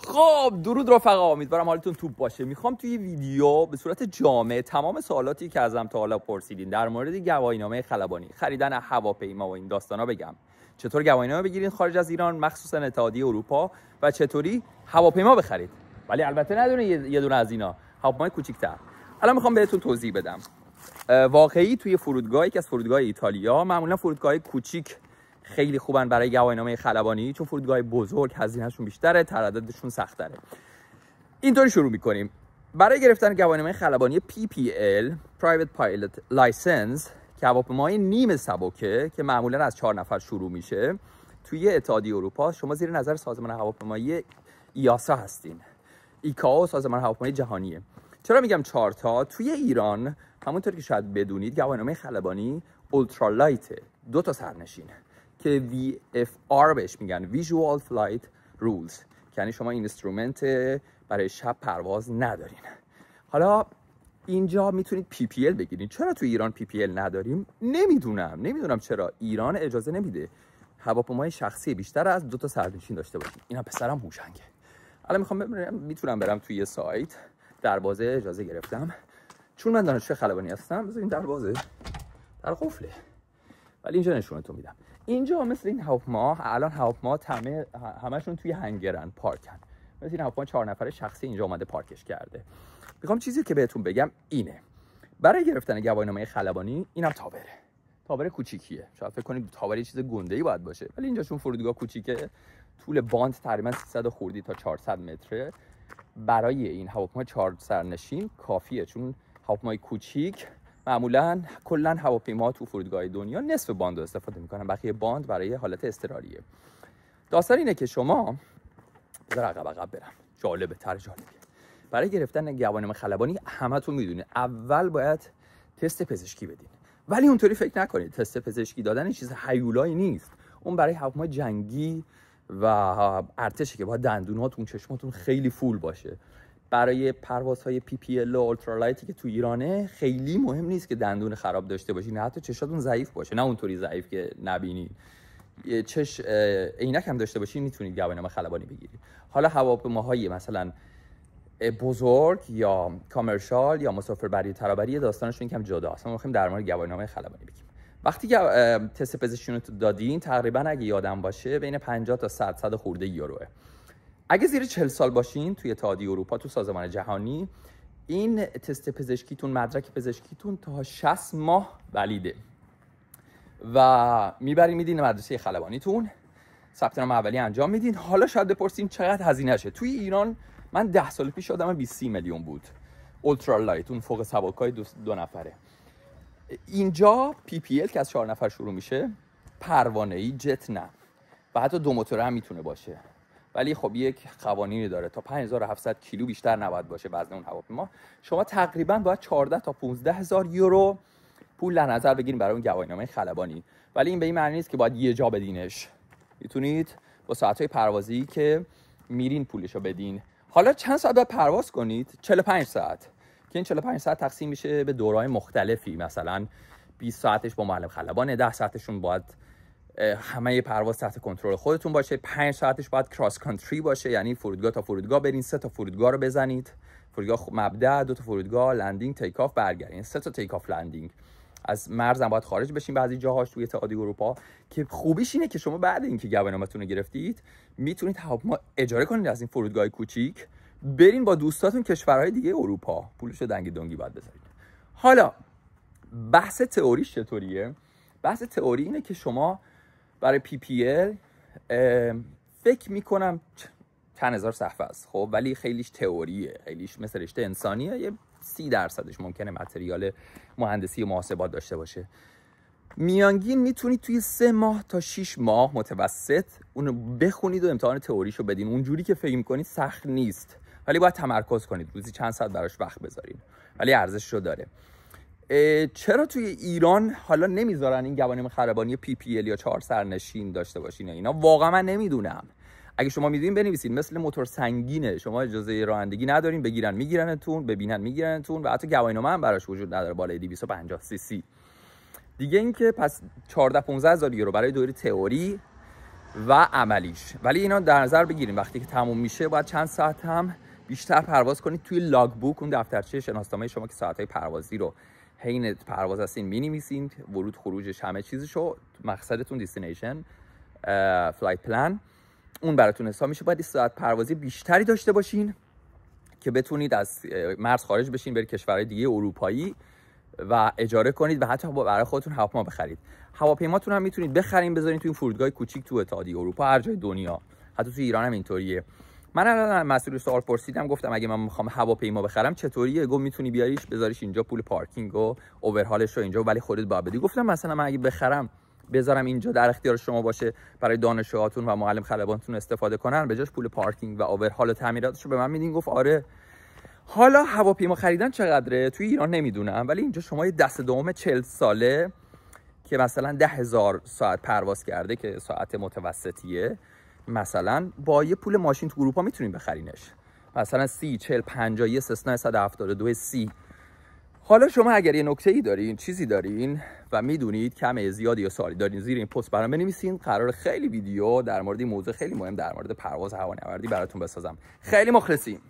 خب درود رفقا، امیدوارم حالتون توپ باشه. میخوام توی ویدیو به صورت جامع تمام سوالاتی که ازم تا حالا پرسیدین در مورد گواهینامه خلبانی، خریدن هواپیما و این داستانا بگم. چطور گواهینامه بگیرین خارج از ایران، مخصوصا اتحادیه اروپا، و چطوری هواپیما بخرید. ولی البته ندونه یه دونه از اینا، هواپیمای کوچیک‌تر. الان میخوام بهتون توضیح بدم. واقعی توی فرودگاهی که از فرودگاه ایتالیا، معمولا فرودگاه کوچیک خیلی خوبن برای گواهینامه خلبانی، چون فرودگاه بزرگ هزینه‌شون بیشتره، ترددشون سخت‌تره. اینطوری شروع می‌کنیم. برای گرفتن گواهینامه خلبانی PPL Private Pilot License که هواپیمای نیم سبکه که معمولا از 4 نفر شروع میشه، توی اتحادیه اروپا شما زیر نظر سازمان هواپیمایی ایاسا هستین. ایکائو سازمان هواپیمایی جهانیه. چرا میگم 4 تا؟ توی ایران همونطور که شاید بدونید گواهینامه خلبانی اولترالایت 2 تا سرنشین که VFR بهش میگن Visual Flight Rules، یعنی شما اینسترومنت برای شب پرواز ندارین. حالا اینجا میتونید PPL بگیرید. چرا تو ایران PPL نداریم؟ نمیدونم چرا ایران اجازه نمیده هواپیمای شخصی بیشتر از 2 تا سرنشین داشته باشیم. اینا پسرم هوشنگه. الان میتونم برم توی یه سایت، دروازه اجازه گرفتم چون من دانشجو خلبانی هستم. بذارین دروازه در قفله، ولی اینجا نشونتون میدم. اینجا مثل این هواپیما، الان هواپیما همشون توی هنگرن، پارکن. مثل این هواپیما 4 نفره شخصی اینجا اومده پارکش کرده. میخوام چیزی که بهتون بگم اینه، برای گرفتن گواهینامه خلبانی اینم تابر کوچیکیه. شاید فکر کنید تابر یه چیز گنده‌ای باید باشه، ولی اینجا چون فرودگاه کوچیکه، طول باند تقریبا 300 خوردی تا 400 متره، برای این هواپیما 4 سرنشین کافیه. چون هواپیمای کوچیک معمولا کلا هواپیما تو فرودگاه دنیا نصف باند رو استفاده میکنن، بقیه باند برای حالت اضطراریه. داستان اینه که شما بذار عقب برم، جالبه. برای گرفتن گواهینامه خلبانی همتون میدونید اول باید تست پزشکی بدین، ولی اونطوری فکر نکنید تست پزشکی دادن این چیز هیولایی نیست. اون برای هواپیمای جنگی و ارتشی که باید دندوناتون، چشماتون خیلی فول باشه. برای پروازهای PPL و اولترالایتی که تو ایرانه خیلی مهم نیست که دندون خراب داشته باشین، حتی چشاتون ضعیف باشه، نه اونطوری ضعیف که نبینید. عینک هم داشته باشین میتونید گواهینامه خلبانی بگیرید. حالا هواپیماهای مثلا بزرگ یا کامرشال یا مسافربری ترابری داستانشون یکم جداست. ما می‌خوایم در مورد گواهینامه خلبانی بگیم. وقتی که تست پزشکی رو دادین، تقریبا اگه یادم باشه بین 50 تا 100 خورده یوروه. اگه زیر 40 سال باشین توی اتحادیه اروپا، تو سازمان جهانی، این تست پزشکیتون، مدرک پزشکیتون تا 60 ماه ولیده و میبرین میدین مدرسه خلبانیتون، ثبت نام اولیه انجام میدین. حالا شاید بپرسین چقدر هزینه‌شه. توی ایران من 10 سال پیش یادم 20 میلیون بود اولترالایت، اون فوق سبکای 2 نفره. اینجا PPL که از 4 نفر شروع میشه، پروانه‌ای، جت نه، و حتی 2 موتوره هم میتونه باشه، ولی خب یک قوانینی داره، تا 5700 کیلو بیشتر نباید باشه وزن اون هواپیما. شما تقریبا باید 14 تا 15000 یورو پول در نظر بگیرید برای اون گواهینامه خلبانی. ولی این به این معنی نیست که باید یه جا بدینش. میتونید با ساعت‌های پروازی که میرین پولشو بدین. حالا چند ساعت باید پرواز کنید؟ 45 ساعت، که این 45 ساعت تقسیم میشه به دوره‌های مختلفی. مثلا 20 ساعتش با معلم خلبانه، 10 ساعتشون باید همه پرواز تحت کنترل خودتون باشه، 5 ساعتش باید کراس کانتری باشه، یعنی فرودگاه تا فرودگاه برین، 3 تا فرودگاه رو بزنید، فرودگاه مبدأ، 2 تا فرودگاه لندینگ، تیک آف، برگردین، 3 تا تیک آف لندینگ. از مرز هم باید خارج بشین بعضی جاهاش توی اتحادیه اروپا. که خوبیش اینه که شما بعد اینکه گواهینامه‌تون رو گرفتید میتونید هواپیما اجاره کنید از این فرودگاه کوچیک، برین با دوستاتون کشورهای دیگه اروپا، پولشو دنگ دنگی باید بذارید. حالا بحث تئوریش چطوریه؟ بحث تئوری اینه که شما برای PPL فکر میکنم چند هزار صفحه است، خب، ولی خیلیش تئوریه، خیلیش مثل رشته انسانیه. یه 30% ممکنه متریال مهندسی و محاسبات داشته باشه. میانگین میتونید توی 3 ماه تا 6 ماه متوسط اونو بخونید و امتحان تئوریشو بدین. اونجوری که فکر میکنید سخت نیست، ولی باید تمرکز کنید، روزی چند ساعت براش وقت بذارید، ولی ارزششو داره. چرا توی ایران حالا نمیذارن این گواهینامه خلبانی PPL یا 4 سرنشین داشته باشین؟ اینا واقعا من نمیدونم. اگه شما میدونین بنویسید. مثل موتور سنگینه، شما اجازه رانندگی ندارین، بگیرن میگیرنتون، ببینن میگیرنتون، و حتی گواهینامه هم براش وجود نداره بالای 250 cc دیگه. این که پس 14-15 هزار یورو برای دوره تئوری و عملیش. ولی اینا در نظر بگیریم وقتی که تموم میشه باید چند ساعت هم بیشتر پرواز کنید. توی لاگ بوک، اون دفترچه شناسنامه شما که ساعت‌های پروازی رو حین پرواز هستین می‌نویسین، ورود خروجش همه چیزشو، مقصدتون، دستینیشن، فلایت پلان، اون براتون حساب میشه. باید ساعت پروازی بیشتری داشته باشین که بتونید از مرز خارج بشین، برید کشورهای دیگه اروپایی و اجاره کنید و حتی برای خودتون هواپیما بخرید. هواپیماتون هم میتونید بخرین بذارین توی فرودگاه کوچیک تو اتحادیه اروپا، هر جای دنیا، حتی تو ایران هم اینطوریه. من الان مسئول سوال پرسیدم، گفتم اگه من میخوام هواپیما بخرم چطوریه؟ گفت میتونی بیاریش بذاریش اینجا، پول پارکینگ و اوورهالش رو اینجا، ولی خودت باید بدی. گفتم مثلا من اگه بخرم بذارم اینجا در اختیار شما باشه برای دانشجوهاتون و معلم خلبانتون استفاده کنن، به جاش پول پارکینگ و اوورهال و تعمیراتش رو به من میدین؟ گفت آره. حالا هواپیما خریدن چقدره توی ایران نمیدونم، ولی اینجا شما یه دست دوم 40 ساله که مثلا 10,000 ساعت پرواز کرده که ساعت متوسطیه، مثلا با یه پول ماشین تو اروپا میتونین بخرینش، مثلا 30 40 50 یه سسنا 172 30. حالا شما اگر یه نکته‌ای دارین، چیزی دارین و میدونید کم زیادی یا سوالی دارین، زیر این پست برام بنویسین. قرار خیلی ویدیو در مورد موضوع خیلی مهم در مورد پرواز هوانوردی براتون بسازم. خیلی مخلصیم.